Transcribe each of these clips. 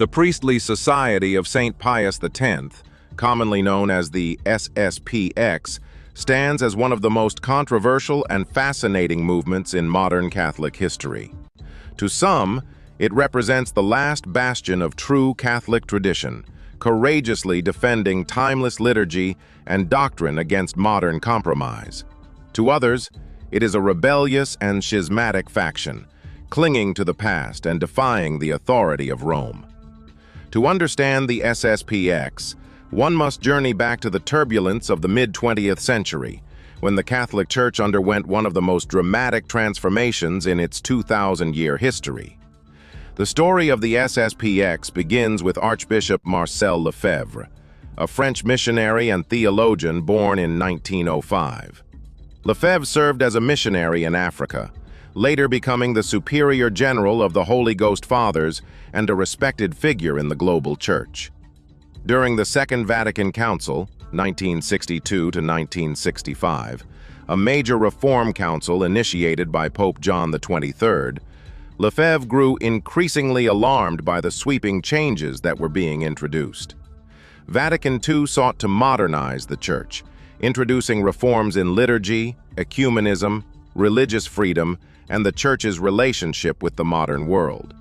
The priestly society of Saint Pius X, commonly known as the SSPX, stands as one of the most controversial and fascinating movements in modern Catholic history. To some, it represents the last bastion of true Catholic tradition, courageously defending timeless liturgy and doctrine against modern compromise. To others, it is a rebellious and schismatic faction, clinging to the past and defying the authority of Rome. To understand the SSPX, one must journey back to the turbulence of the mid-20th century, when the Catholic Church underwent one of the most dramatic transformations in its 2,000-year history. The story of the SSPX begins with Archbishop Marcel Lefebvre, a French missionary and theologian born in 1905. Lefebvre served as a missionary in Africa, later becoming the superior general of the Holy Ghost Fathers and a respected figure in the global church. During the Second Vatican Council, 1962 to 1965, a major reform council initiated by Pope John XXIII, Lefebvre grew increasingly alarmed by the sweeping changes that were being introduced. Vatican II sought to modernize the Church, introducing reforms in liturgy, ecumenism, religious freedom, and the Church's relationship with the modern world.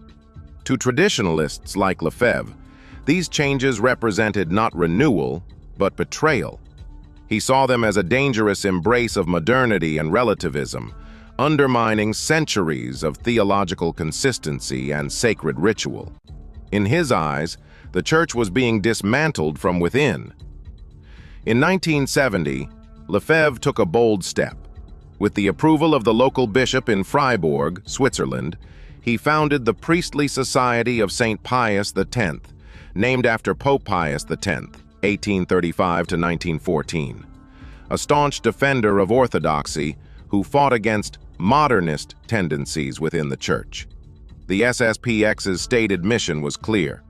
To traditionalists like Lefebvre, these changes represented not renewal, but betrayal. He saw them as a dangerous embrace of modernity and relativism, undermining centuries of theological consistency and sacred ritual. In his eyes, the Church was being dismantled from within. In 1970, Lefebvre took a bold step. With the approval of the local bishop in Freiburg, Switzerland, he founded the Priestly Society of Saint Pius X, named after Pope Pius X, 1835 to 1914, a staunch defender of orthodoxy who fought against modernist tendencies within the Church. The SSPX's stated mission was clear: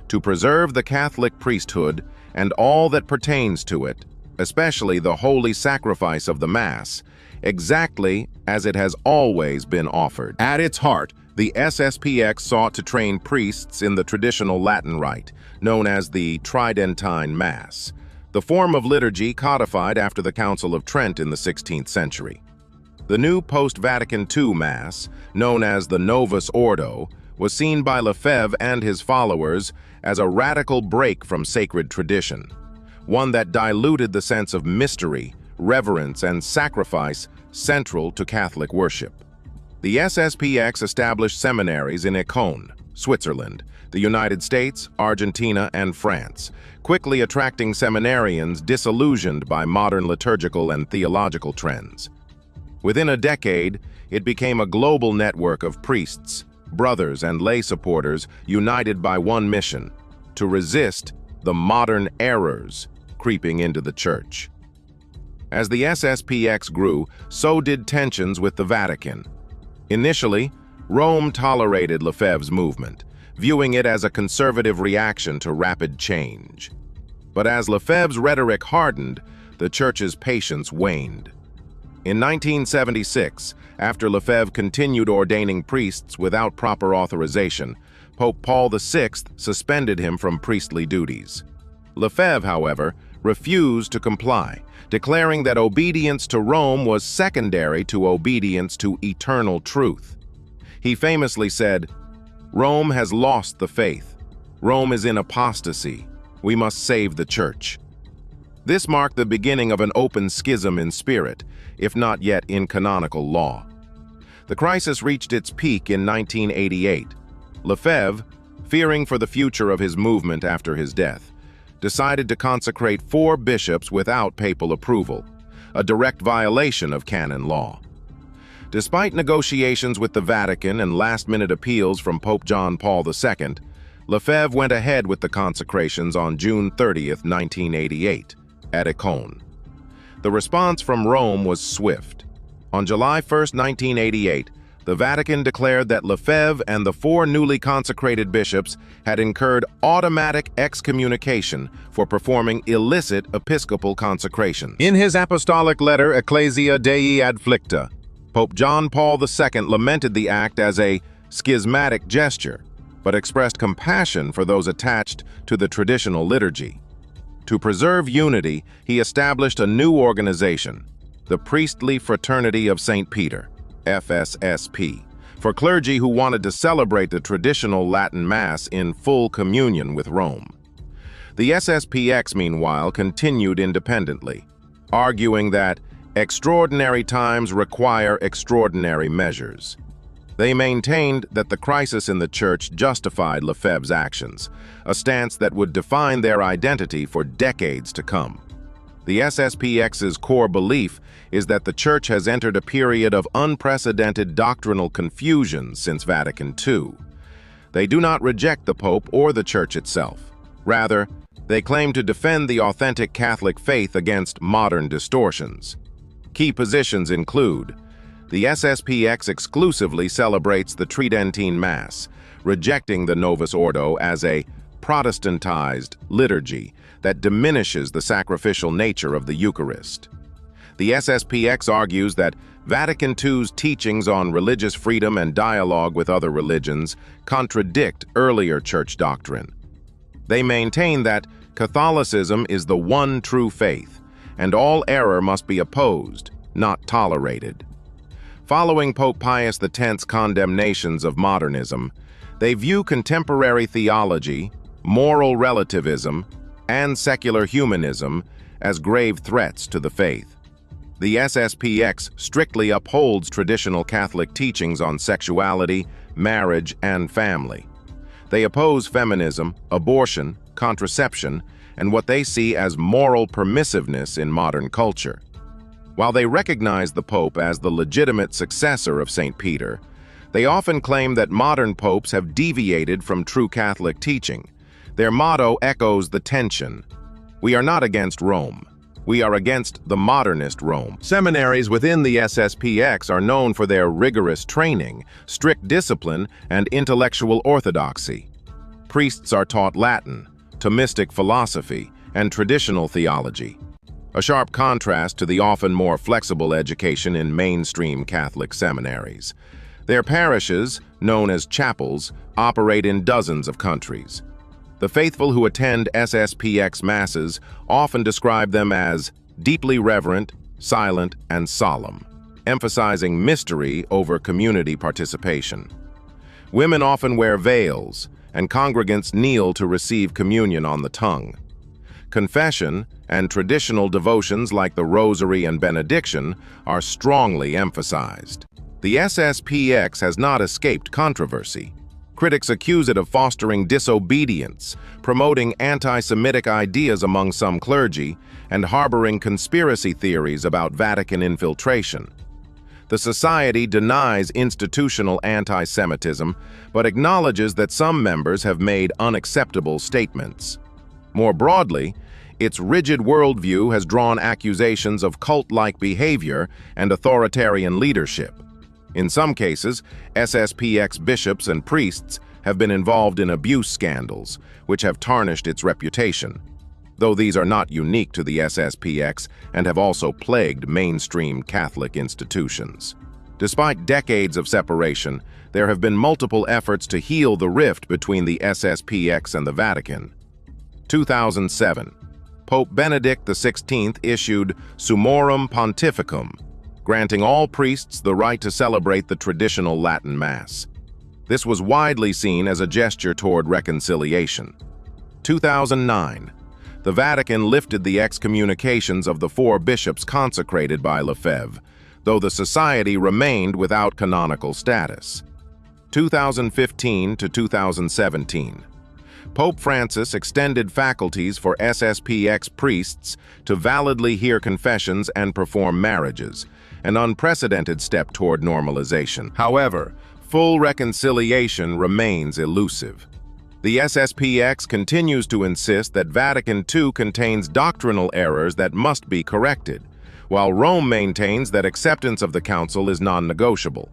to preserve the Catholic priesthood and all that pertains to it, especially the holy sacrifice of the Mass, exactly as it has always been offered. At its heart, the SSPX sought to train priests in the traditional Latin rite, known as the Tridentine Mass, the form of liturgy codified after the Council of Trent in the 16th century. The new post-Vatican II Mass, known as the Novus Ordo, was seen by Lefebvre and his followers as a radical break from sacred tradition, one that diluted the sense of mystery, reverence, and sacrifice central to Catholic worship. The SSPX established seminaries in Écône, Switzerland, the United States, Argentina, and France, quickly attracting seminarians disillusioned by modern liturgical and theological trends. Within a decade, it became a global network of priests, brothers, and lay supporters united by one mission: to resist the modern errors creeping into the Church. As the SSPX grew, so did tensions with the Vatican. Initially, Rome tolerated Lefebvre's movement, viewing it as a conservative reaction to rapid change. But as Lefebvre's rhetoric hardened, the Church's patience waned. In 1976, after Lefebvre continued ordaining priests without proper authorization, Pope Paul VI suspended him from priestly duties. Lefebvre, however, refused to comply, declaring that obedience to Rome was secondary to obedience to eternal truth. He famously said, "Rome has lost the faith. Rome is in apostasy. We must save the Church." This marked the beginning of an open schism in spirit, if not yet in canonical law. The crisis reached its peak in 1988. Lefebvre, fearing for the future of his movement after his death, decided to consecrate 4 bishops without papal approval, a direct violation of canon law. Despite negotiations with the Vatican and last-minute appeals from Pope John Paul II, Lefebvre went ahead with the consecrations on June 30, 1988, at Écône. The response from Rome was swift. On July 1, 1988, the Vatican declared that Lefebvre and the 4 newly consecrated bishops had incurred automatic excommunication for performing illicit episcopal consecrations. In his apostolic letter Ecclesia Dei Adflicta, Pope John Paul II lamented the act as a schismatic gesture, but expressed compassion for those attached to the traditional liturgy. To preserve unity, he established a new organization, the Priestly Fraternity of St. Peter, FSSP, for clergy who wanted to celebrate the traditional Latin Mass in full communion with Rome. The SSPX, meanwhile, continued independently, arguing that extraordinary times require extraordinary measures. They maintained that the crisis in the Church justified Lefebvre's actions, a stance that would define their identity for decades to come. The SSPX's core belief is that the Church has entered a period of unprecedented doctrinal confusion since Vatican II. They do not reject the Pope or the Church itself. Rather, they claim to defend the authentic Catholic faith against modern distortions. Key positions include: the SSPX exclusively celebrates the Tridentine Mass, rejecting the Novus Ordo as a Protestantized liturgy that diminishes the sacrificial nature of the Eucharist. The SSPX argues that Vatican II's teachings on religious freedom and dialogue with other religions contradict earlier church doctrine. They maintain that Catholicism is the one true faith, and all error must be opposed, not tolerated. Following Pope Pius X's condemnations of modernism, they view contemporary theology, moral relativism, and secular humanism as grave threats to the faith. The SSPX strictly upholds traditional Catholic teachings on sexuality, marriage, and family. They oppose feminism, abortion, contraception, and what they see as moral permissiveness in modern culture. While they recognize the Pope as the legitimate successor of St. Peter, they often claim that modern popes have deviated from true Catholic teaching. Their motto echoes the tension: "We are not against Rome. We are against the modernist Rome." Seminaries within the SSPX are known for their rigorous training, strict discipline, and intellectual orthodoxy. Priests are taught Latin, Thomistic philosophy, and traditional theology, a sharp contrast to the often more flexible education in mainstream Catholic seminaries. Their parishes, known as chapels, operate in dozens of countries. The faithful who attend SSPX masses often describe them as deeply reverent, silent, and solemn, emphasizing mystery over community participation. Women often wear veils, and congregants kneel to receive communion on the tongue. Confession and traditional devotions like the Rosary and Benediction are strongly emphasized. The SSPX has not escaped controversy. Critics accuse it of fostering disobedience, promoting anti-Semitic ideas among some clergy, and harboring conspiracy theories about Vatican infiltration. The Society denies institutional anti-Semitism, but acknowledges that some members have made unacceptable statements. More broadly, its rigid worldview has drawn accusations of cult-like behavior and authoritarian leadership. In some cases, SSPX bishops and priests have been involved in abuse scandals, which have tarnished its reputation, though these are not unique to the SSPX and have also plagued mainstream Catholic institutions. Despite decades of separation, there have been multiple efforts to heal the rift between the SSPX and the Vatican. 2007, Pope Benedict XVI issued Summorum Pontificum, granting all priests the right to celebrate the traditional Latin Mass. This was widely seen as a gesture toward reconciliation. 2009, the Vatican lifted the excommunications of the 4 bishops consecrated by Lefebvre, though the Society remained without canonical status. 2015 to 2017, Pope Francis extended faculties for SSPX priests to validly hear confessions and perform marriages, an unprecedented step toward normalization. However, full reconciliation remains elusive. The SSPX continues to insist that Vatican II contains doctrinal errors that must be corrected, while Rome maintains that acceptance of the Council is non-negotiable.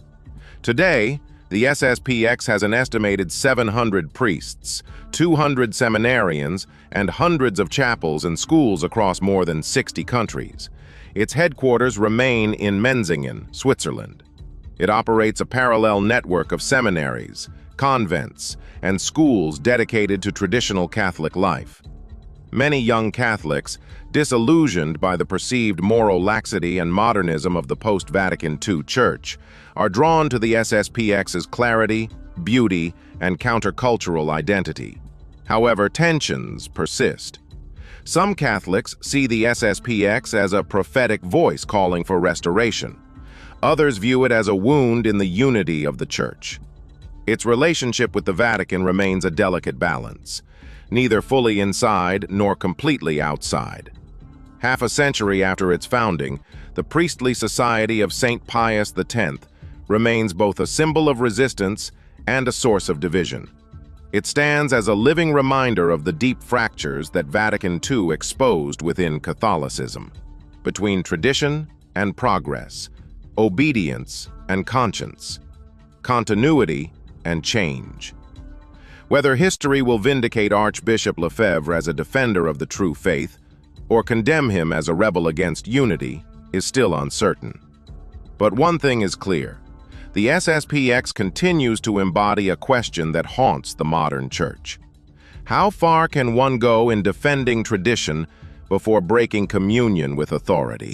Today, the SSPX has an estimated 700 priests, 200 seminarians, and hundreds of chapels and schools across more than 60 countries. Its headquarters remain in Menzingen, Switzerland. It operates a parallel network of seminaries, convents, and schools dedicated to traditional Catholic life. Many young Catholics, disillusioned by the perceived moral laxity and modernism of the post-Vatican II Church, are drawn to the SSPX's clarity, beauty, and countercultural identity. However, tensions persist. Some Catholics see the SSPX as a prophetic voice calling for restoration. Others view it as a wound in the unity of the Church. Its relationship with the Vatican remains a delicate balance, neither fully inside nor completely outside. Half a century after its founding, the priestly society of Saint Pius X remains both a symbol of resistance and a source of division. It stands as a living reminder of the deep fractures that Vatican II exposed within Catholicism, between tradition and progress, obedience and conscience, continuity and change. Whether history will vindicate Archbishop Lefebvre as a defender of the true faith or condemn him as a rebel against unity is still uncertain. But one thing is clear: the SSPX continues to embody a question that haunts the modern Church. How far can one go in defending tradition before breaking communion with authority?